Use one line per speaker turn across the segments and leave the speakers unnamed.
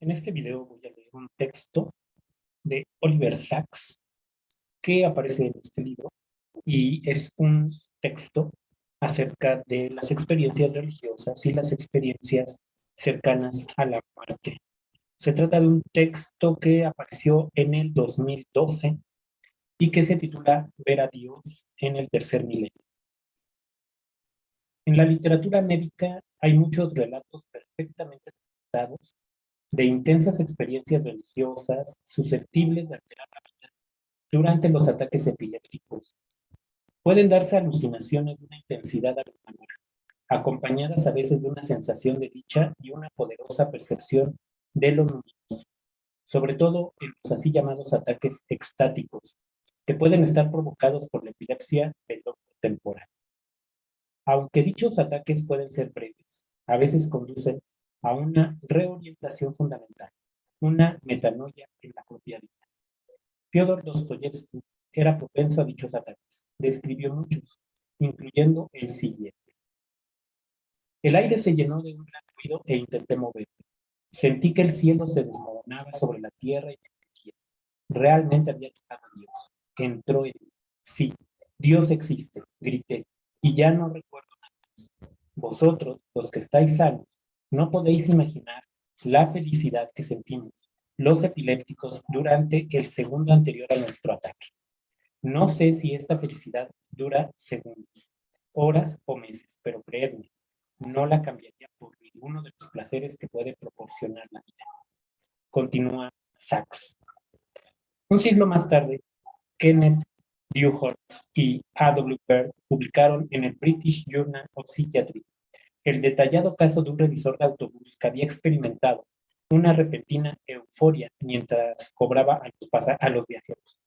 En este video voy a leer un texto de Oliver Sacks que aparece en este libro y es un texto acerca de las experiencias religiosas y las experiencias cercanas a la muerte. Se trata de un texto que apareció en el 2012 y que se titula Ver a Dios en el tercer milenio. En la literatura médica hay muchos relatos perfectamente documentados de intensas experiencias religiosas susceptibles de alterar la vida durante los ataques epilépticos. Pueden darse alucinaciones de una intensidad abrumadora, acompañadas a veces de una sensación de dicha y una poderosa percepción de lo luminoso, sobre todo en los así llamados ataques extáticos, que pueden estar provocados por la epilepsia del lóbulo temporal. Aunque dichos ataques pueden ser breves, a veces conducen a una reorientación fundamental, una metanoia en la propia vida. Fyodor Dostoyevsky era propenso a dichos ataques. Describió muchos, incluyendo el siguiente. El aire se llenó de un gran ruido e intenté moverme. Sentí que el cielo se desmoronaba sobre la tierra y me metía. Realmente había tocado a Dios. Entró en mí. Sí, Dios existe, grité, y ya no recuerdo nada más. Vosotros, los que estáis sanos, no podéis imaginar la felicidad que sentimos los epilépticos durante el segundo anterior a nuestro ataque. No sé si esta felicidad dura segundos, horas o meses, pero creedme, no la cambiaría por ninguno de los placeres que puede proporcionar la vida. Continúa Sachs. Un siglo más tarde, Kenneth Dewhurst y A.W. Bird publicaron en el British Journal of Psychiatry el detallado caso de un revisor de autobús que había experimentado una repentina euforia mientras cobraba a los viajeros.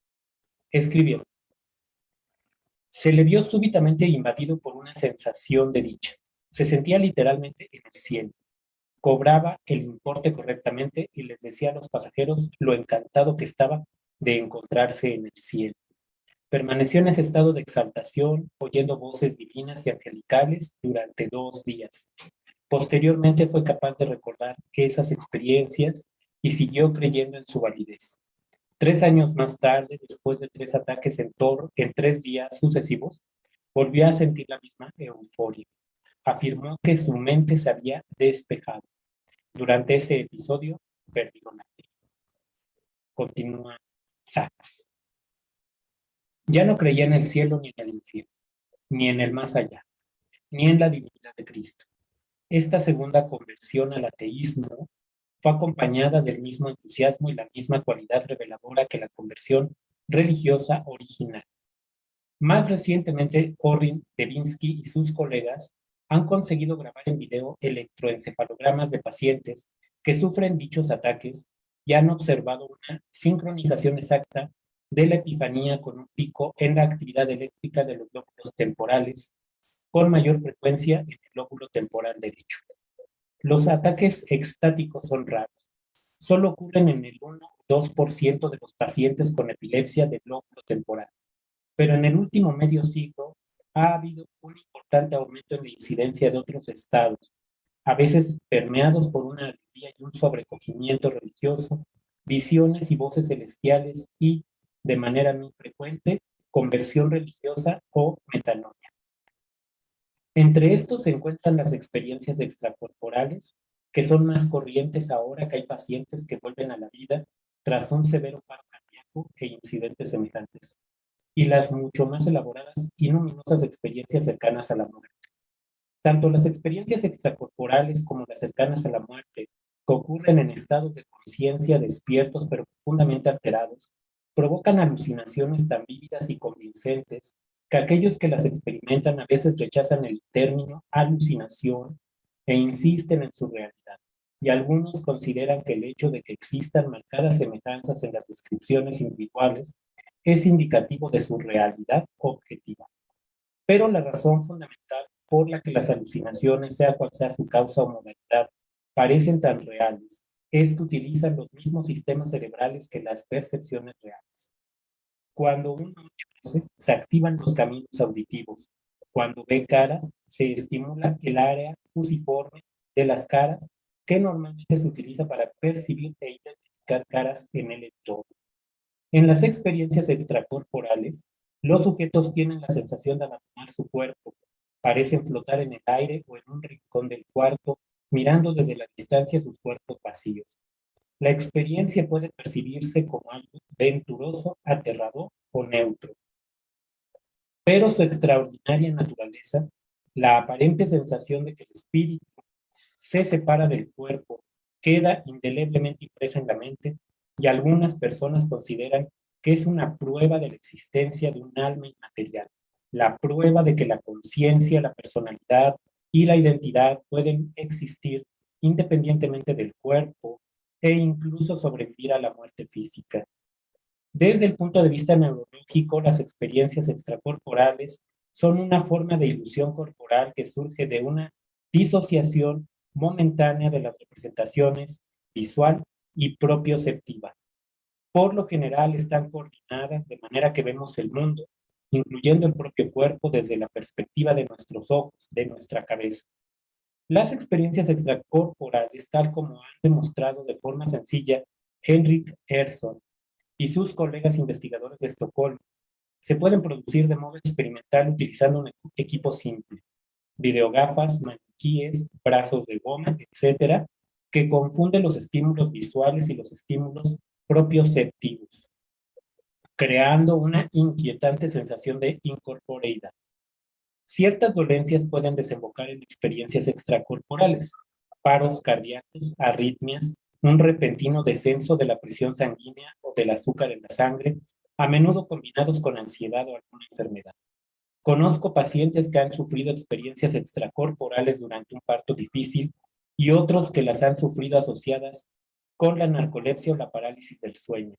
Escribió: se le vio súbitamente invadido por una sensación de dicha. Se sentía literalmente en el cielo. Cobraba el importe correctamente y les decía a los pasajeros lo encantado que estaba de encontrarse en el cielo. Permaneció en ese estado de exaltación, oyendo voces divinas y angelicales durante 2 días. Posteriormente fue capaz de recordar esas experiencias y siguió creyendo en su validez. 3 años más tarde, después de 3 ataques en 3 días sucesivos, volvió a sentir la misma euforia. Afirmó que su mente se había despejado. Durante ese episodio, perdió la fe. Continúa Sachs. Ya no creía en el cielo ni en el infierno, ni en el más allá, ni en la divinidad de Cristo. Esta segunda conversión al ateísmo fue acompañada del mismo entusiasmo y la misma cualidad reveladora que la conversión religiosa original. Más recientemente, Orrin Devinsky y sus colegas han conseguido grabar en video electroencefalogramas de pacientes que sufren dichos ataques y han observado una sincronización exacta de la epifanía con un pico en la actividad eléctrica de los lóbulos temporales, con mayor frecuencia en el lóbulo temporal derecho. Los ataques extáticos son raros. Solo ocurren en el 1-2% de los pacientes con epilepsia del lóbulo temporal. Pero en el último medio siglo ha habido un importante aumento en la incidencia de otros estados, a veces permeados por una alegría y un sobrecogimiento religioso, visiones y voces celestiales y, de manera muy frecuente, conversión religiosa o metanoia. Entre estos se encuentran las experiencias extracorporales, que son más corrientes ahora que hay pacientes que vuelven a la vida tras un severo paro cardíaco e incidentes semejantes, y las mucho más elaboradas y luminosas experiencias cercanas a la muerte. Tanto las experiencias extracorporales como las cercanas a la muerte, que ocurren en estados de conciencia despiertos pero profundamente alterados, provocan alucinaciones tan vívidas y convincentes que aquellos que las experimentan a veces rechazan el término alucinación e insisten en su realidad. Y algunos consideran que el hecho de que existan marcadas semejanzas en las descripciones individuales es indicativo de su realidad objetiva. Pero la razón fundamental por la que las alucinaciones, sea cual sea su causa o modalidad, parecen tan reales, es que utilizan los mismos sistemas cerebrales que las percepciones reales. Cuando uno oye voces, se activan los caminos auditivos. Cuando ve caras, se estimula el área fusiforme de las caras que normalmente se utiliza para percibir e identificar caras en el entorno. En las experiencias extracorporales, los sujetos tienen la sensación de abandonar su cuerpo, parecen flotar en el aire o en un rincón del cuarto, mirando desde la distancia sus cuerpos vacíos. La experiencia puede percibirse como algo venturoso, aterrador o neutro, pero su extraordinaria naturaleza, la aparente sensación de que el espíritu se separa del cuerpo, queda indeleblemente impresa en la mente y algunas personas consideran que es una prueba de la existencia de un alma inmaterial, la prueba de que la conciencia, la personalidad y la identidad pueden existir independientemente del cuerpo e incluso sobrevivir a la muerte física. Desde el punto de vista neurológico, las experiencias extracorporales son una forma de ilusión corporal que surge de una disociación momentánea de las representaciones visual y propioceptiva. Por lo general están coordinadas de manera que vemos el mundo, incluyendo el propio cuerpo desde la perspectiva de nuestros ojos, de nuestra cabeza. Las experiencias extracorporales, tal como han demostrado de forma sencilla Henrik Ersson y sus colegas investigadores de Estocolmo, se pueden producir de modo experimental utilizando un equipo simple, videogafas, maniquíes, brazos de goma, etcétera, que confunden los estímulos visuales y los estímulos propioceptivos, creando una inquietante sensación de incorporeidad. Ciertas dolencias pueden desembocar en experiencias extracorporales, paros cardíacos, arritmias, un repentino descenso de la presión sanguínea o del azúcar en la sangre, a menudo combinados con ansiedad o alguna enfermedad. Conozco pacientes que han sufrido experiencias extracorporales durante un parto difícil y otros que las han sufrido asociadas con la narcolepsia o la parálisis del sueño.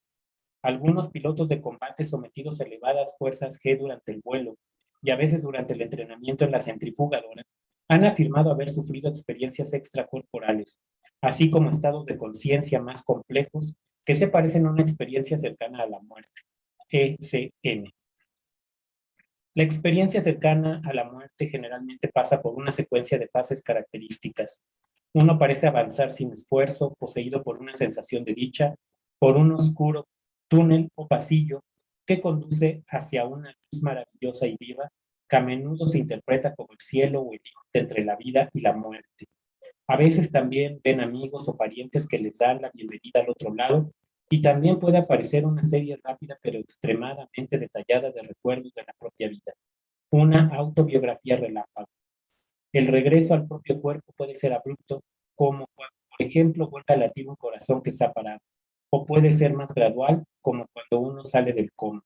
Algunos pilotos de combate sometidos a elevadas fuerzas G durante el vuelo y a veces durante el entrenamiento en la centrifugadora han afirmado haber sufrido experiencias extracorporales, así como estados de conciencia más complejos que se parecen a una experiencia cercana a la muerte, ECM. La experiencia cercana a la muerte generalmente pasa por una secuencia de fases características. Uno parece avanzar sin esfuerzo, poseído por una sensación de dicha, por un oscuro túnel o pasillo que conduce hacia una luz maravillosa y viva, que a menudo se interpreta como el cielo o el límite entre la vida y la muerte. A veces también ven amigos o parientes que les dan la bienvenida al otro lado y también puede aparecer una serie rápida pero extremadamente detallada de recuerdos de la propia vida, una autobiografía relámpago. El regreso al propio cuerpo puede ser abrupto, como cuando, por ejemplo, vuelve a latir un corazón que se ha parado, o puede ser más gradual, como cuando uno sale del coma.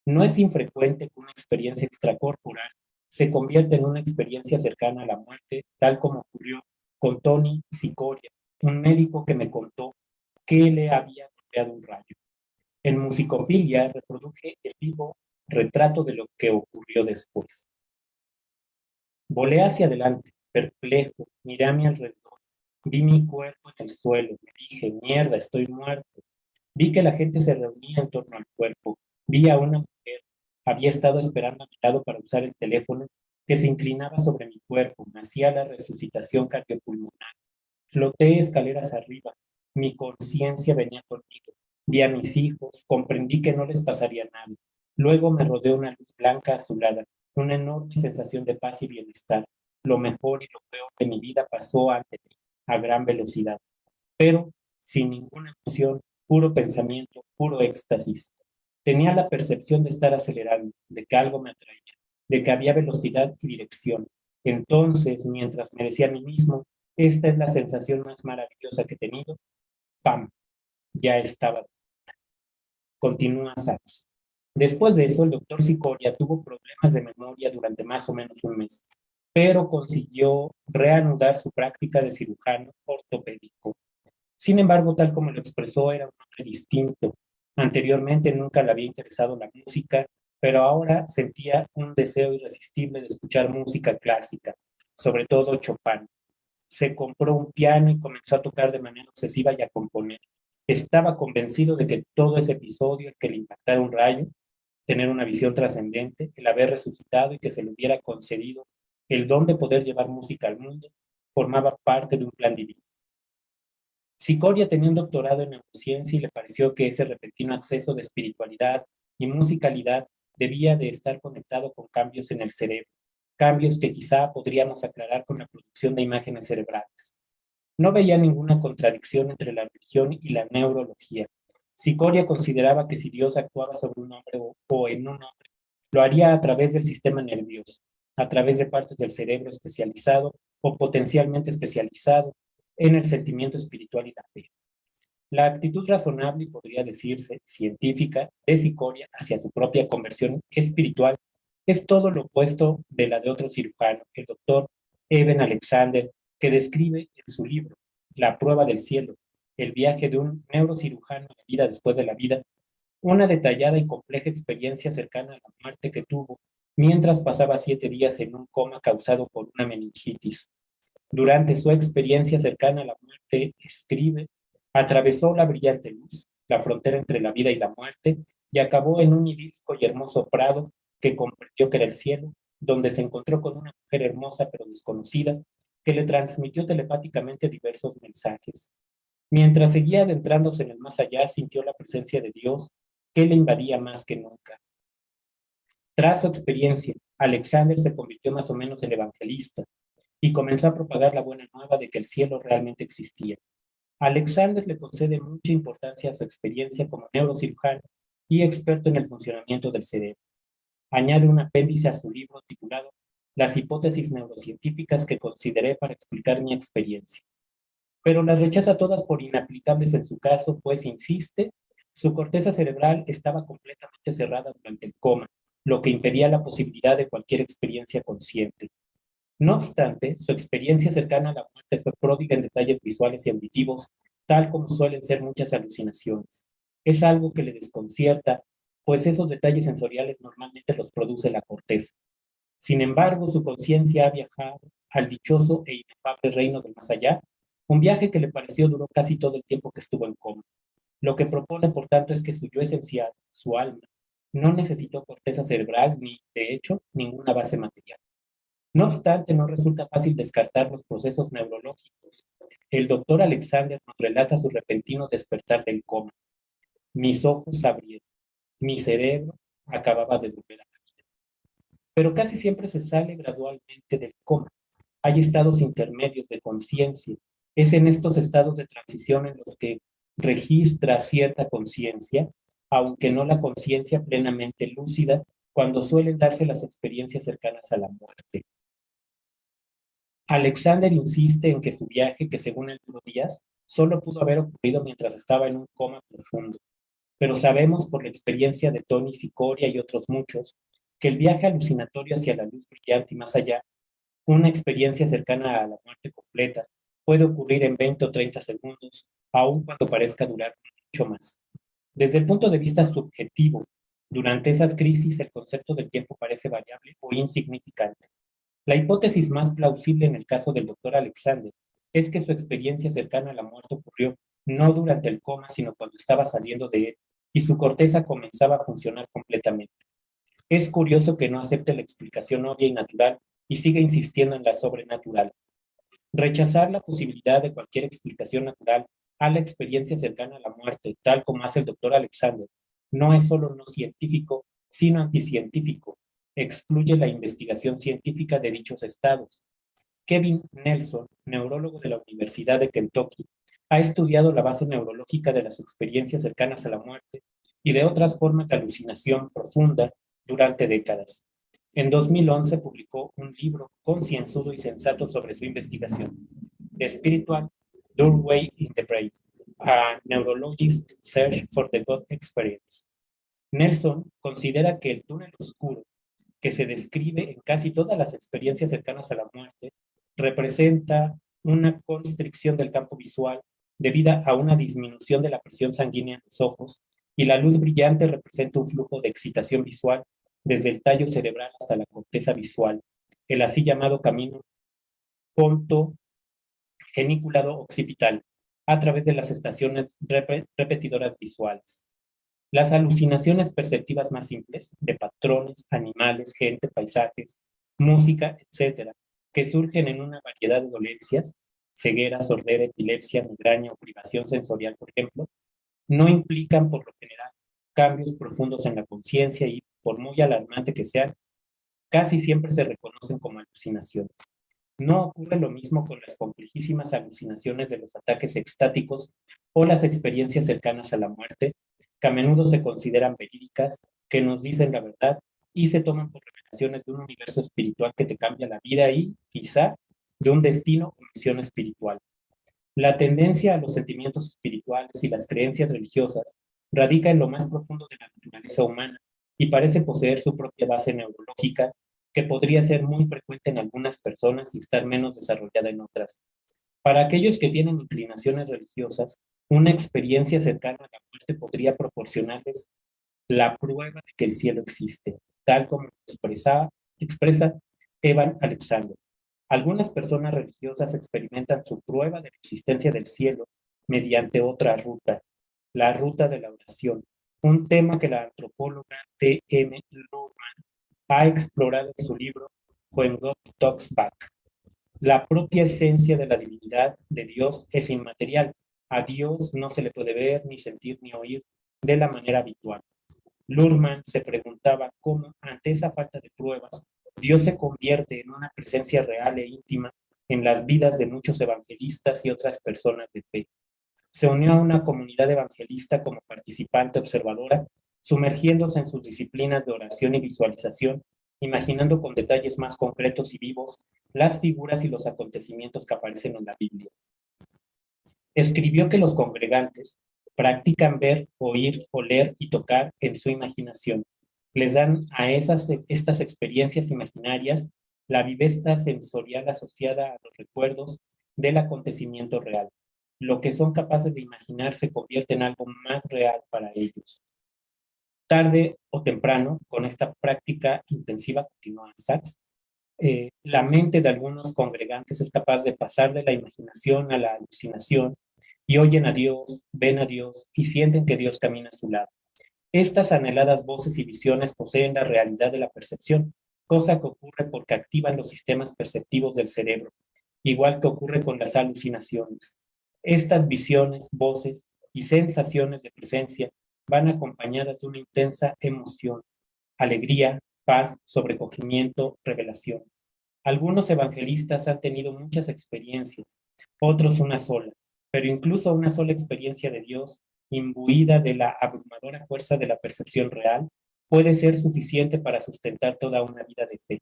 No es infrecuente que una experiencia extracorporal se convierta en una experiencia cercana a la muerte, tal como ocurrió con Tony Sicoria, un médico que me contó que le había golpeado un rayo. En Musicofilia reproduje el vivo retrato de lo que ocurrió después. Volé hacia adelante, perplejo, miré a mi alrededor, vi mi cuerpo en el suelo, me dije, mierda, estoy muerto. Vi que la gente se reunía en torno al cuerpo, vi a una mujer, había estado esperando a mi lado para usar el teléfono, que se inclinaba sobre mi cuerpo, me hacía la resucitación cardiopulmonar. Floté escaleras arriba, mi conciencia venía conmigo, vi a mis hijos, comprendí que no les pasaría nada. Luego me rodeó una luz blanca azulada, una enorme sensación de paz y bienestar. Lo mejor y lo peor de mi vida pasó ante mí, a gran velocidad, pero sin ninguna emoción, puro pensamiento, puro éxtasis. Tenía la percepción de estar acelerando, de que algo me atraía, de que había velocidad y dirección. Entonces, mientras me decía a mí mismo, esta es la sensación más maravillosa que he tenido, ¡pam! Ya estaba. Continúa Sachs. Después de eso, el doctor Sicoria tuvo problemas de memoria durante más o menos un mes, pero consiguió reanudar su práctica de cirujano ortopédico. Sin embargo, tal como lo expresó, era un hombre distinto. Anteriormente nunca le había interesado la música, pero ahora sentía un deseo irresistible de escuchar música clásica, sobre todo Chopin. Se compró un piano y comenzó a tocar de manera obsesiva y a componer. Estaba convencido de que todo ese episodio, el que le impactara un rayo, tener una visión trascendente, el haber resucitado y que se le hubiera concedido el don de poder llevar música al mundo, formaba parte de un plan divino. Cicoria tenía un doctorado en neurociencia y le pareció que ese repentino acceso de espiritualidad y musicalidad debía de estar conectado con cambios en el cerebro, cambios que quizá podríamos aclarar con la producción de imágenes cerebrales. No veía ninguna contradicción entre la religión y la neurología. Cicoria consideraba que si Dios actuaba sobre un hombre o en un hombre, lo haría a través del sistema nervioso, a través de partes del cerebro especializado o potencialmente especializado en el sentimiento espiritual y la fe. La actitud razonable y podría decirse científica de Cicoria hacia su propia conversión espiritual es todo lo opuesto de la de otro cirujano, el doctor Eben Alexander, que describe en su libro La prueba del cielo, el viaje de un neurocirujano a la vida después de la vida, una detallada y compleja experiencia cercana a la muerte que tuvo mientras pasaba 7 días en un coma causado por una meningitis. Durante su experiencia cercana a la muerte, escribe, atravesó la brillante luz, la frontera entre la vida y la muerte, y acabó en un idílico y hermoso prado que comprendió que era el cielo, donde se encontró con una mujer hermosa pero desconocida, que le transmitió telepáticamente diversos mensajes. Mientras seguía adentrándose en el más allá, sintió la presencia de Dios, que le invadía más que nunca. Tras su experiencia, Alexander se convirtió más o menos en evangelista, y comenzó a propagar la buena nueva de que el cielo realmente existía. Alexander le concede mucha importancia a su experiencia como neurocirujano y experto en el funcionamiento del cerebro. Añade un apéndice a su libro titulado Las hipótesis neurocientíficas que consideré para explicar mi experiencia. Pero las rechaza todas por inaplicables en su caso, pues insiste, su corteza cerebral estaba completamente cerrada durante el coma, lo que impedía la posibilidad de cualquier experiencia consciente. No obstante, su experiencia cercana a la muerte fue pródiga en detalles visuales y auditivos, tal como suelen ser muchas alucinaciones. Es algo que le desconcierta, pues esos detalles sensoriales normalmente los produce la corteza. Sin embargo, su conciencia ha viajado al dichoso e inefable reino del más allá, un viaje que le pareció duró casi todo el tiempo que estuvo en coma. Lo que propone, por tanto, es que su yo esencial, su alma, no necesitó corteza cerebral ni, de hecho, ninguna base material. No obstante, no resulta fácil descartar los procesos neurológicos. El doctor Alexander nos relata su repentino despertar del coma. Mis ojos se abrieron, mi cerebro acababa de volver a la vida. Pero casi siempre se sale gradualmente del coma. Hay estados intermedios de conciencia. Es en estos estados de transición en los que registra cierta conciencia, aunque no la conciencia plenamente lúcida, cuando suelen darse las experiencias cercanas a la muerte. Alexander insiste en que su viaje, que según él duró días, solo pudo haber ocurrido mientras estaba en un coma profundo. Pero sabemos por la experiencia de Tony Cicoria y otros muchos, que el viaje alucinatorio hacia la luz brillante y más allá, una experiencia cercana a la muerte completa, puede ocurrir en 20 o 30 segundos, aun cuando parezca durar mucho más. Desde el punto de vista subjetivo, durante esas crisis el concepto del tiempo parece variable o insignificante. La hipótesis más plausible en el caso del doctor Alexander es que su experiencia cercana a la muerte ocurrió no durante el coma, sino cuando estaba saliendo de él y su corteza comenzaba a funcionar completamente. Es curioso que no acepte la explicación obvia y natural y siga insistiendo en la sobrenatural. Rechazar la posibilidad de cualquier explicación natural a la experiencia cercana a la muerte, tal como hace el doctor Alexander, no es solo no científico, sino anticientífico. Excluye la investigación científica de dichos estados. Kevin Nelson, neurólogo de la Universidad de Kentucky, ha estudiado la base neurológica de las experiencias cercanas a la muerte y de otras formas de alucinación profunda durante décadas. En 2011 publicó un libro concienzudo y sensato sobre su investigación, The Spiritual Doorway in the Brain, a Neurologist's Search for the God Experience. Nelson considera que el túnel oscuro, que se describe en casi todas las experiencias cercanas a la muerte, representa una constricción del campo visual debida a una disminución de la presión sanguínea en los ojos, y la luz brillante representa un flujo de excitación visual desde el tallo cerebral hasta la corteza visual, el así llamado camino ponto-geniculado occipital, a través de las estaciones repetidoras visuales. Las alucinaciones perceptivas más simples, de patrones, animales, gente, paisajes, música, etc., que surgen en una variedad de dolencias, ceguera, sordera, epilepsia, migraña o privación sensorial, por ejemplo, no implican por lo general cambios profundos en la conciencia y, por muy alarmante que sean, casi siempre se reconocen como alucinación. No ocurre lo mismo con las complejísimas alucinaciones de los ataques extáticos o las experiencias cercanas a la muerte, que a menudo se consideran verídicas, que nos dicen la verdad y se toman por revelaciones de un universo espiritual que te cambia la vida y, quizá, de un destino o misión espiritual. La tendencia a los sentimientos espirituales y las creencias religiosas radica en lo más profundo de la naturaleza humana y parece poseer su propia base neurológica, que podría ser muy frecuente en algunas personas y estar menos desarrollada en otras. Para aquellos que tienen inclinaciones religiosas, una experiencia cercana a la muerte podría proporcionarles la prueba de que el cielo existe, tal como expresa Evan Alexander. Algunas personas religiosas experimentan su prueba de la existencia del cielo mediante otra ruta, la ruta de la oración, un tema que la antropóloga T. M. Luhrmann ha explorado en su libro When God Talks Back. La propia esencia de la divinidad de Dios es inmaterial. A Dios no se le puede ver, ni sentir, ni oír de la manera habitual. Luhrmann se preguntaba cómo, ante esa falta de pruebas, Dios se convierte en una presencia real e íntima en las vidas de muchos evangelistas y otras personas de fe. Se unió a una comunidad evangelista como participante observadora, sumergiéndose en sus disciplinas de oración y visualización, imaginando con detalles más concretos y vivos las figuras y los acontecimientos que aparecen en la Biblia. Escribió que los congregantes practican ver, oír, oler y tocar en su imaginación. Les dan a estas experiencias imaginarias la viveza sensorial asociada a los recuerdos del acontecimiento real. Lo que son capaces de imaginar se convierte en algo más real para ellos. Tarde o temprano, con esta práctica intensiva, continúa Sachs, la mente de algunos congregantes es capaz de pasar de la imaginación a la alucinación y oyen a Dios, ven a Dios y sienten que Dios camina a su lado. Estas anheladas voces y visiones poseen la realidad de la percepción, cosa que ocurre porque activan los sistemas perceptivos del cerebro, igual que ocurre con las alucinaciones. Estas visiones, voces y sensaciones de presencia van acompañadas de una intensa emoción, alegría, paz, sobrecogimiento, revelación. Algunos evangelistas han tenido muchas experiencias, otros una sola, pero incluso una sola experiencia de Dios, imbuida de la abrumadora fuerza de la percepción real, puede ser suficiente para sustentar toda una vida de fe.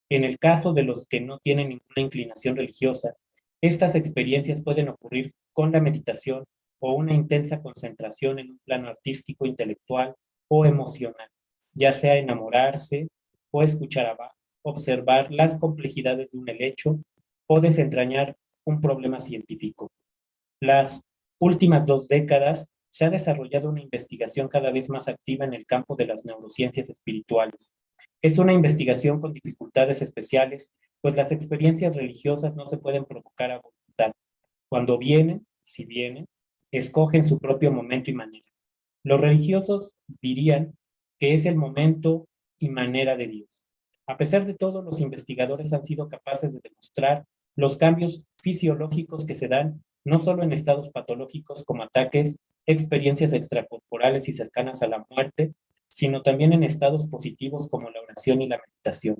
En el caso de los que no tienen ninguna inclinación religiosa, estas experiencias pueden ocurrir con la meditación o una intensa concentración en un plano artístico, intelectual o emocional, ya sea enamorarse o escuchar a Bach, observar las complejidades de un helecho o desentrañar un problema científico. Las últimas 2 décadas se ha desarrollado una investigación cada vez más activa en el campo de las neurociencias espirituales. Es una investigación con dificultades especiales, pues las experiencias religiosas no se pueden provocar a voluntad. Cuando vienen, si vienen, escogen su propio momento y manera. Los religiosos dirían que es el momento y manera de Dios. A pesar de todo, los investigadores han sido capaces de demostrar los cambios fisiológicos que se dan no solo en estados patológicos como ataques, experiencias extracorporales y cercanas a la muerte, sino también en estados positivos como la oración y la meditación.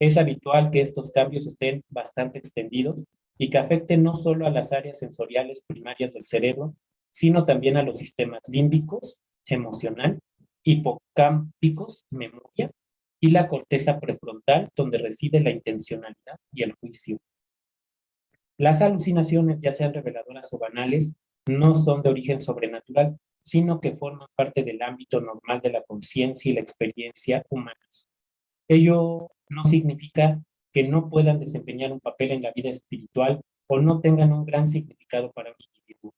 Es habitual que estos cambios estén bastante extendidos y que afecten no solo a las áreas sensoriales primarias del cerebro, sino también a los sistemas límbicos, emocional, hipocámpicos, memoria, y la corteza prefrontal, donde reside la intencionalidad y el juicio. Las alucinaciones, ya sean reveladoras o banales, no son de origen sobrenatural, sino que forman parte del ámbito normal de la conciencia y la experiencia humanas. Ello no significa que no puedan desempeñar un papel en la vida espiritual o no tengan un gran significado para un individuo.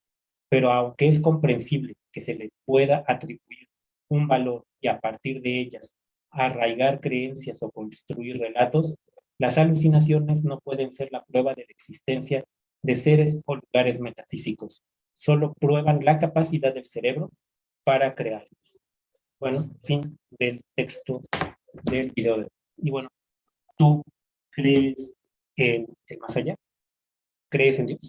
Pero aunque es comprensible que se le pueda atribuir un valor y a partir de ellas arraigar creencias o construir relatos, las alucinaciones no pueden ser la prueba de la existencia de seres o lugares metafísicos. Solo prueban la capacidad del cerebro para crearlos. Bueno, fin del texto del video. Y bueno, ¿tú crees en el más allá? ¿Crees en Dios?